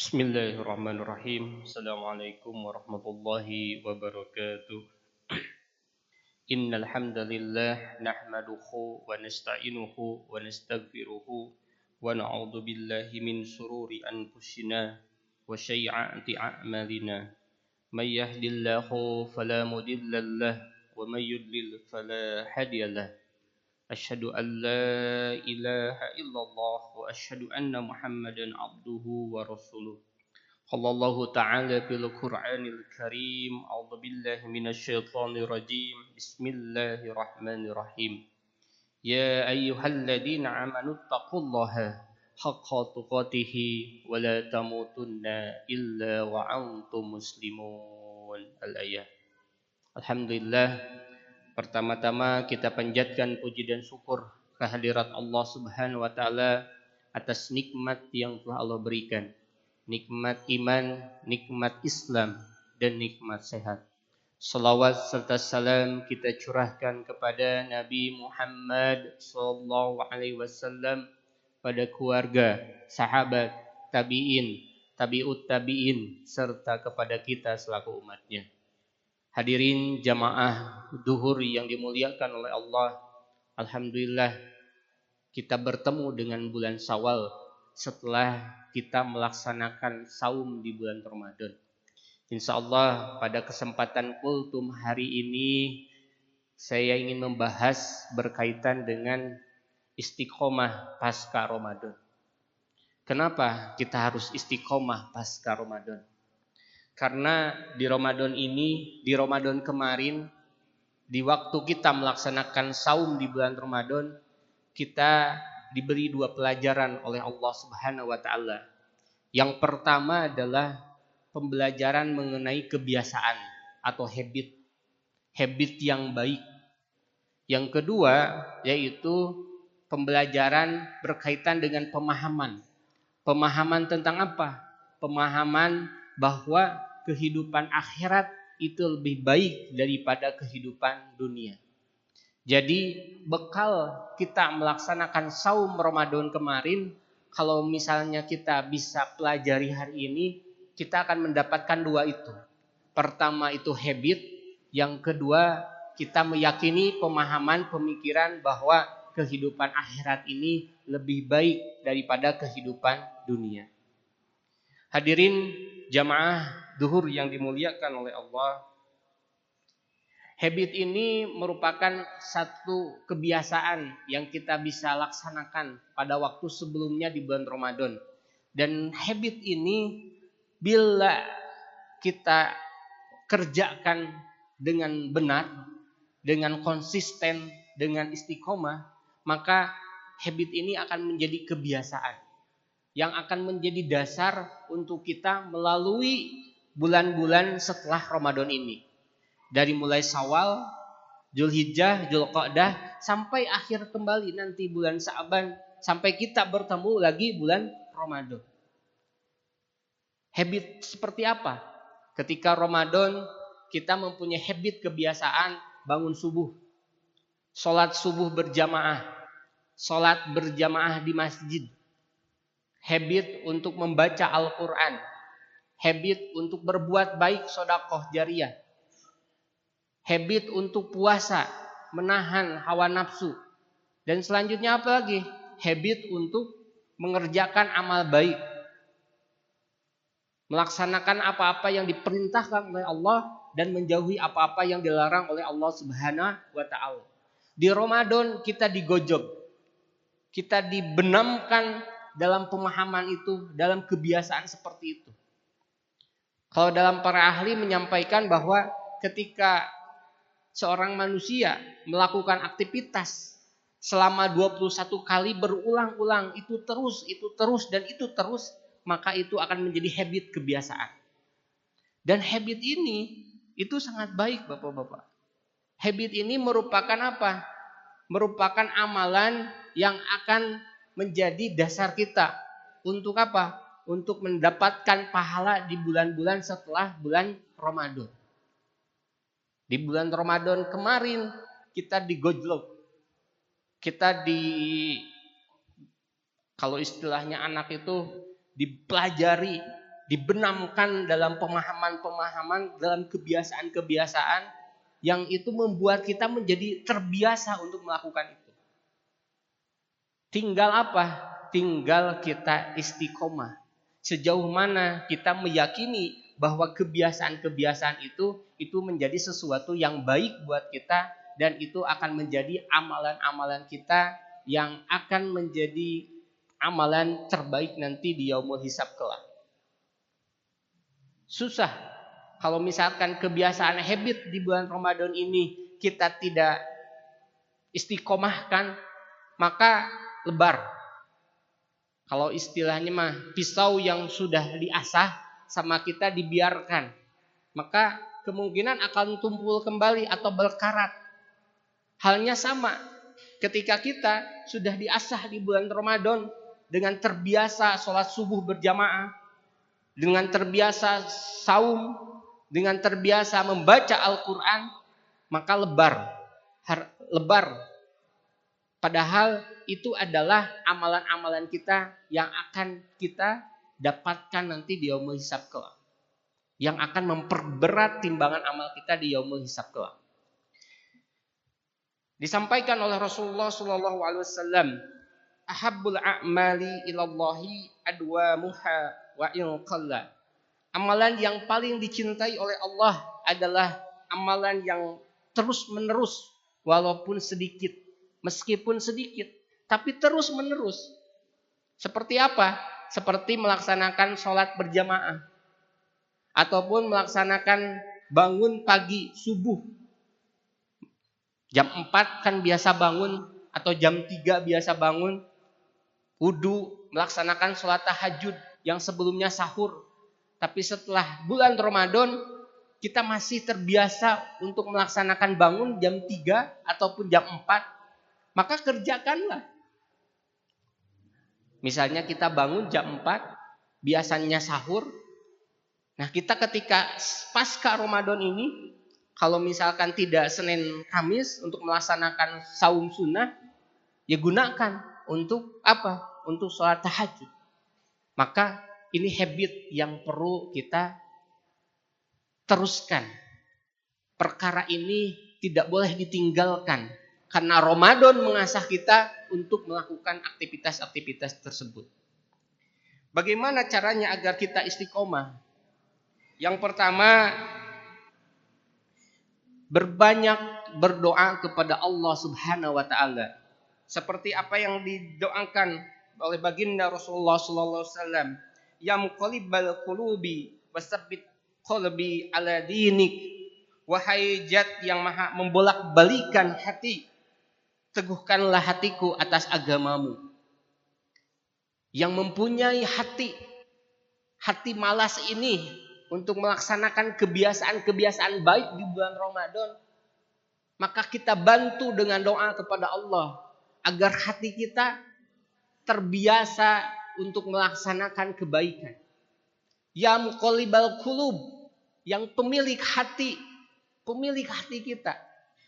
Bismillahirrahmanirrahim. Assalamualaikum warahmatullahi wabarakatuh. Innal hamdalillah nahmaduhu wa nasta'inuhu wa nastaghfiruhu wa na'udzu billahi min shururi anfusina wa sayyiati a'malina. May yahdihillahu fala mudilla lahu wa may yudlil fala hadiya lahu. Asyhadu an la ilaha illallah wa asyhadu anna Muhammadan abduhu wa rasuluh. قال الله تعالى في القرآن الكريم أعوذ بالله من الشيطان الرجيم بسم الله الرحمن الرحيم يا أيها الذين آمنوا اتقوا الله حق تقاته ولا تموتن إلا وأنتم مسلمون الآية. Alhamdulillah, pertama-tama kita panjatkan puji dan syukur kehadirat Allah Subhanahu wa taala atas nikmat yang telah Allah berikan. Nikmat iman, nikmat Islam, dan nikmat sehat. Salawat serta salam kita curahkan kepada Nabi Muhammad sallallahu alaihi wasallam, pada keluarga, sahabat, tabi'in, tabi'ut tabi'in, serta kepada kita selaku umatnya. Hadirin jamaah duhur yang dimuliakan oleh Allah, alhamdulillah kita bertemu dengan bulan Syawal setelah kita melaksanakan saum di bulan Ramadan. Insyaallah pada kesempatan kultum hari ini saya ingin membahas berkaitan dengan istiqomah pasca Ramadan. Kenapa kita harus istiqomah pasca Ramadan? Karena di Ramadan ini, di Ramadan kemarin, di waktu kita melaksanakan saum di bulan Ramadan, kita diberi dua pelajaran oleh Allah Subhanahu wa taala. Yang pertama adalah pembelajaran mengenai kebiasaan atau habit yang baik. Yang kedua yaitu pembelajaran berkaitan dengan pemahaman. Pemahaman tentang apa? Pemahaman bahwa kehidupan akhirat itu lebih baik daripada kehidupan dunia. Jadi bekal kita melaksanakan saum Ramadan kemarin, kalau misalnya kita bisa pelajari hari ini, kita akan mendapatkan dua itu. Pertama itu habit, yang kedua kita meyakini pemahaman pemikiran bahwa kehidupan akhirat ini lebih baik daripada kehidupan dunia. Hadirin jamaah duhur yang dimuliakan oleh Allah, habit ini merupakan satu kebiasaan yang kita bisa laksanakan pada waktu sebelumnya di bulan Ramadan. Dan habit ini bila kita kerjakan dengan benar, dengan konsisten, dengan istiqomah, maka habit ini akan menjadi kebiasaan yang akan menjadi dasar untuk kita melalui bulan-bulan setelah Ramadan ini. Dari mulai Syawal, Dzulhijjah, Dzulqa'dah sampai akhir kembali nanti bulan Sa'ban, sampai kita bertemu lagi bulan Ramadan. Habit seperti apa? Ketika Ramadan kita mempunyai habit kebiasaan bangun subuh, sholat subuh berjamaah, sholat berjamaah di masjid, habit untuk membaca Al-Quran, habit untuk berbuat baik sedekah jariyah, habit untuk puasa, menahan hawa nafsu. Dan selanjutnya apa lagi? Habit untuk mengerjakan amal baik, melaksanakan apa-apa yang diperintahkan oleh Allah dan menjauhi apa-apa yang dilarang oleh Allah Subhanahu wa taala. Di Ramadan kita digojok, kita dibenamkan dalam pemahaman itu, dalam kebiasaan seperti itu. Kalau dalam para ahli menyampaikan bahwa ketika seorang manusia melakukan aktivitas selama 21 kali berulang-ulang, itu terus, dan itu terus, maka itu akan menjadi habit kebiasaan. Dan habit ini itu sangat baik Bapak-bapak. Habit ini merupakan apa? Merupakan amalan yang akan menjadi dasar kita untuk apa? Untuk mendapatkan pahala di bulan-bulan setelah bulan Ramadan. Di bulan Ramadan kemarin kita digojlok. Kita kalau istilahnya anak itu dipelajari dibenamkan dalam pemahaman-pemahaman, dalam kebiasaan-kebiasaan yang itu membuat kita menjadi terbiasa untuk melakukan itu. Tinggal apa? Tinggal kita istiqomah. Sejauh mana kita meyakini bahwa kebiasaan-kebiasaan itu menjadi sesuatu yang baik buat kita, dan itu akan menjadi amalan-amalan kita yang akan menjadi amalan terbaik nanti di yaumul hisab kelak. Susah kalau misalkan kebiasaan habit di bulan Ramadan ini kita tidak istiqomahkan, maka lebar. Kalau istilahnya mah pisau yang sudah diasah sama kita dibiarkan, maka kemungkinan akan tumpul kembali atau berkarat. Halnya sama ketika kita sudah diasah di bulan Ramadan dengan terbiasa sholat subuh berjamaah, dengan terbiasa saum, dengan terbiasa membaca Al-Quran, maka lebar. Padahal itu adalah amalan-amalan kita yang akan kita dapatkan nanti di yaumul hisab kelak, yang akan memperberat timbangan amal kita di yaumul hisab kelak. Disampaikan oleh Rasulullah SAW, ahabbul a'mali ilallahi adwamuha wa in qalla. Amalan yang paling dicintai oleh Allah adalah amalan yang terus menerus walaupun sedikit. Meskipun sedikit, tapi terus menerus. Seperti apa? Seperti melaksanakan sholat berjamaah, ataupun melaksanakan bangun pagi subuh. Jam 4 kan biasa bangun, atau jam 3 biasa bangun, wudu, melaksanakan sholat tahajud yang sebelumnya sahur. Tapi setelah bulan Ramadan, kita masih terbiasa untuk melaksanakan bangun jam 3 ataupun jam 4. Maka kerjakanlah. Misalnya kita bangun jam 4, biasanya sahur. Nah, kita ketika pasca Ramadan ini, kalau misalkan tidak Senin Kamis untuk melaksanakan saum sunnah, ya gunakan untuk apa? Untuk sholat tahajud. Maka ini habit yang perlu kita teruskan. Perkara ini tidak boleh ditinggalkan. Karena Ramadan mengasah kita untuk melakukan aktivitas-aktivitas tersebut. Bagaimana caranya agar kita istiqomah? Yang pertama, berbanyak berdoa kepada Allah Subhanahu wa taala. Seperti apa yang didoakan oleh baginda Rasulullah sallallahu alaihi wasallam, "Ya muqallibal qulubi wasabbit qalbi ala dinik." Wahai Zat yang Maha membolak-balikan hati, teguhkanlah hatiku atas agamamu. Yang mempunyai hati malas ini untuk melaksanakan kebiasaan-kebiasaan baik di bulan Ramadan, maka kita bantu dengan doa kepada Allah agar hati kita terbiasa untuk melaksanakan kebaikan. Ya muqallibal qulub, yang pemilik hati kita,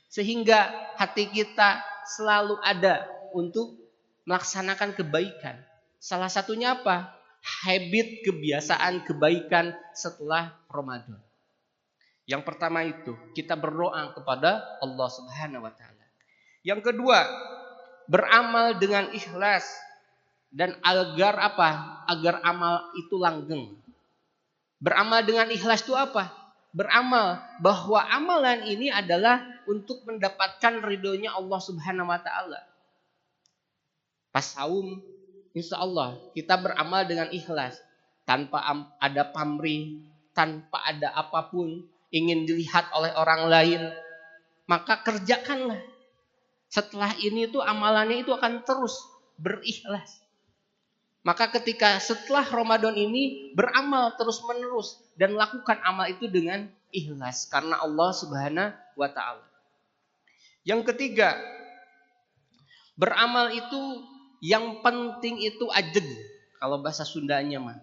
sehingga hati kita selalu ada untuk melaksanakan kebaikan. Salah satunya apa? Habit kebiasaan kebaikan setelah Ramadan. Yang pertama itu, kita berdoa kepada Allah Subhanahu wa taala. Yang kedua, beramal dengan ikhlas, dan agar apa? Agar amal itu langgeng. Beramal dengan ikhlas itu apa? Beramal bahwa amalan ini adalah untuk mendapatkan ridhonya Allah Subhanahu wa taala. Pas saum, insya Allah kita beramal dengan ikhlas, tanpa ada pamrih, tanpa ada apapun ingin dilihat oleh orang lain. Maka kerjakanlah. Setelah ini tuh amalannya itu akan terus berikhlas. Maka ketika setelah Ramadan ini beramal terus menerus dan lakukan amal itu dengan ikhlas karena Allah Subhanahu wa taala. Yang ketiga, beramal itu yang penting itu ajeg. Kalau bahasa Sundanya mah.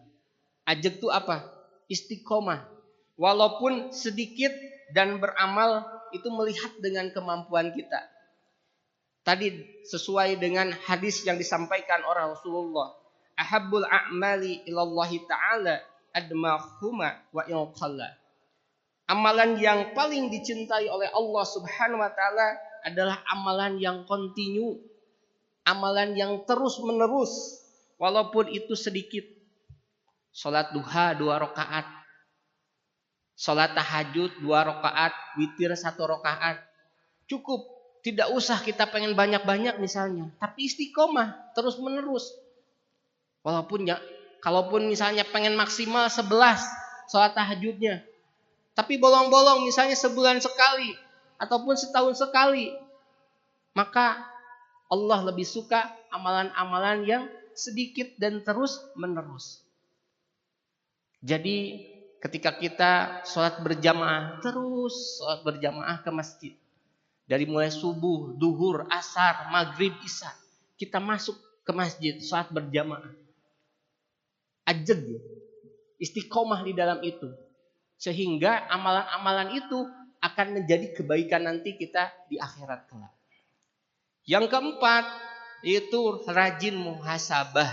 Ajeg itu apa? Istiqomah. Walaupun sedikit dan beramal itu melihat dengan kemampuan kita. Tadi sesuai dengan hadis yang disampaikan oleh Rasulullah. Ahabbul a'mali ilallahi ta'ala admahuma wa in qalla. Amalan yang paling dicintai oleh Allah Subhanahu wa taala adalah amalan yang kontinu, amalan yang terus-menerus walaupun itu sedikit. Salat duha 2 rakaat, salat tahajud 2 rakaat, witir 1 rakaat. Cukup, tidak usah kita pengen banyak-banyak misalnya, tapi istiqomah terus-menerus. Kalaupun misalnya pengen maksimal 11 salat tahajudnya, tapi bolong-bolong misalnya sebulan sekali ataupun setahun sekali, maka Allah lebih suka amalan-amalan yang sedikit dan terus-menerus. Jadi ketika kita sholat berjamaah, terus sholat berjamaah ke masjid. Dari mulai subuh, duhur, asar, maghrib, isya, kita masuk ke masjid, sholat berjamaah. Ajeg, istiqomah di dalam itu. Sehingga amalan-amalan itu akan menjadi kebaikan nanti kita di akhirat kelak. Yang keempat, yaitu rajin muhasabah.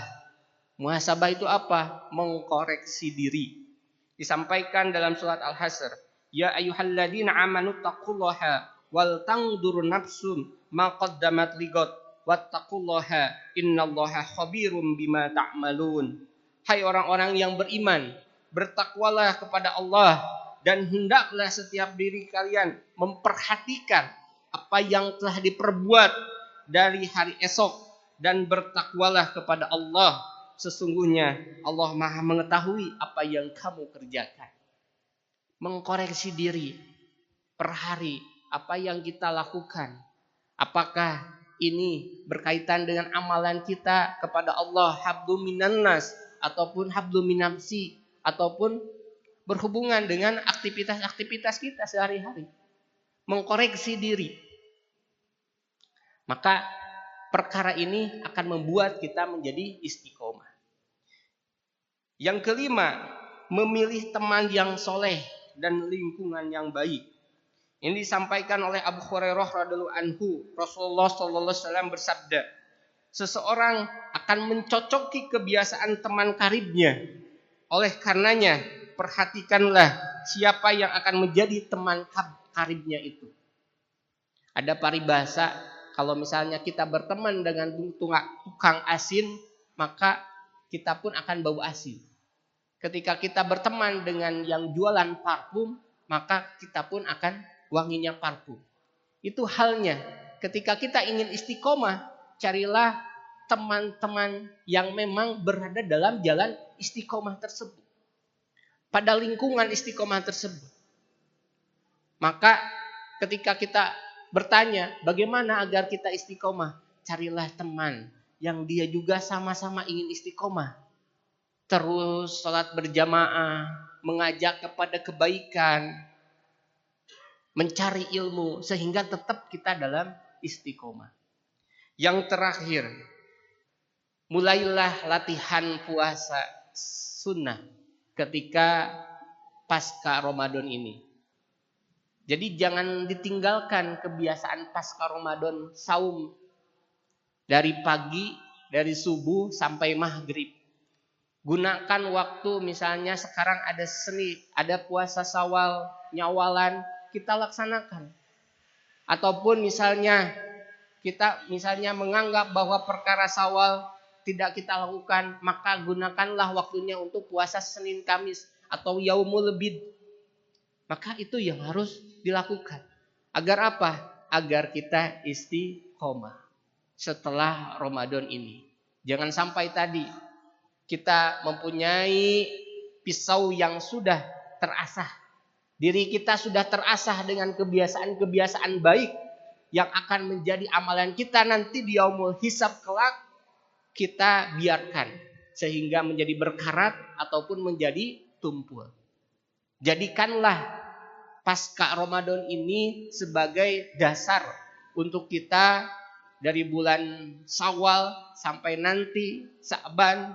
Muhasabah itu apa? Mengkoreksi diri. Disampaikan dalam surat Al-Hasr, ya ayyuhalladzina amanu taqullaha wal tanzur nafsum ma qaddamat ligat wattaqullaha innallaha khabirum bima ta'malun. Hai orang-orang yang beriman, bertakwalah kepada Allah dan hendaklah setiap diri kalian memperhatikan apa yang telah diperbuat dari hari esok dan bertakwalah kepada Allah. Sesungguhnya Allah Maha mengetahui apa yang kamu kerjakan. Mengkoreksi diri per hari, apa yang kita lakukan. Apakah ini berkaitan dengan amalan kita kepada Allah, hablu minan nas, ataupun hablu minamsi, ataupun berhubungan dengan aktivitas-aktivitas kita sehari-hari. Mengkoreksi diri. Maka perkara ini akan membuat kita menjadi istiqomah. Yang kelima, memilih teman yang soleh dan lingkungan yang baik. Ini disampaikan oleh Abu Hurairah radhiyallahu anhu. Rasulullah sallallahu alaihi wasallam bersabda, seseorang akan mencocoki kebiasaan teman karibnya. Oleh karenanya, perhatikanlah siapa yang akan menjadi teman karibnya itu. Ada paribasa, kalau misalnya kita berteman dengan tukang asin, maka kita pun akan bau asin. Ketika kita berteman dengan yang jualan parfum, maka kita pun akan wanginya parfum. Itu halnya ketika kita ingin istiqomah, carilah teman-teman yang memang berada dalam jalan istiqomah tersebut, pada lingkungan istiqomah tersebut. Maka ketika kita bertanya bagaimana agar kita istiqomah, carilah teman yang dia juga sama-sama ingin istiqomah. Terus sholat berjamaah, mengajak kepada kebaikan, mencari ilmu, sehingga tetap kita dalam istiqomah. Yang terakhir, mulailah latihan puasa sunnah ketika pasca Ramadan ini. Jadi jangan ditinggalkan kebiasaan pasca Ramadan saum dari pagi, dari subuh sampai maghrib. Gunakan waktu, misalnya sekarang ada ada puasa Syawal, Nyawalan, kita laksanakan. Ataupun misalnya kita menganggap bahwa perkara Syawal tidak kita lakukan, maka gunakanlah waktunya untuk puasa Senin Kamis atau Yaumul Bid. Maka itu yang harus dilakukan. Agar apa? Agar kita istiqomah setelah Ramadan ini. Jangan sampai tadi kita mempunyai pisau yang sudah terasah. Diri kita sudah terasah dengan kebiasaan-kebiasaan baik yang akan menjadi amalan kita nanti di yaumul hisab kelak, kita biarkan sehingga menjadi berkarat ataupun menjadi tumpul. Jadikanlah pasca Ramadan ini sebagai dasar untuk kita dari bulan Syawal sampai nanti Sa'ban,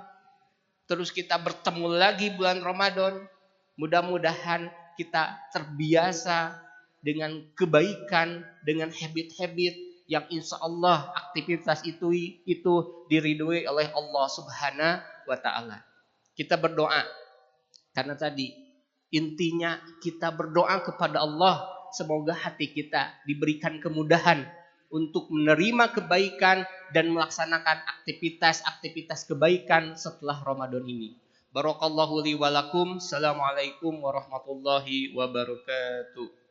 terus kita bertemu lagi bulan Ramadan. Mudah-mudahan kita terbiasa dengan kebaikan, dengan habit-habit yang insya Allah aktivitas itu diridhoi oleh Allah Subhanahu wa ta'ala. Kita berdoa, Karena tadi intinya kita berdoa kepada Allah, semoga hati kita diberikan kemudahan untuk menerima kebaikan dan melaksanakan aktivitas-aktivitas kebaikan setelah Ramadan ini. Barakallahu li wa lakum. Assalamualaikum warahmatullahi wabarakatuh.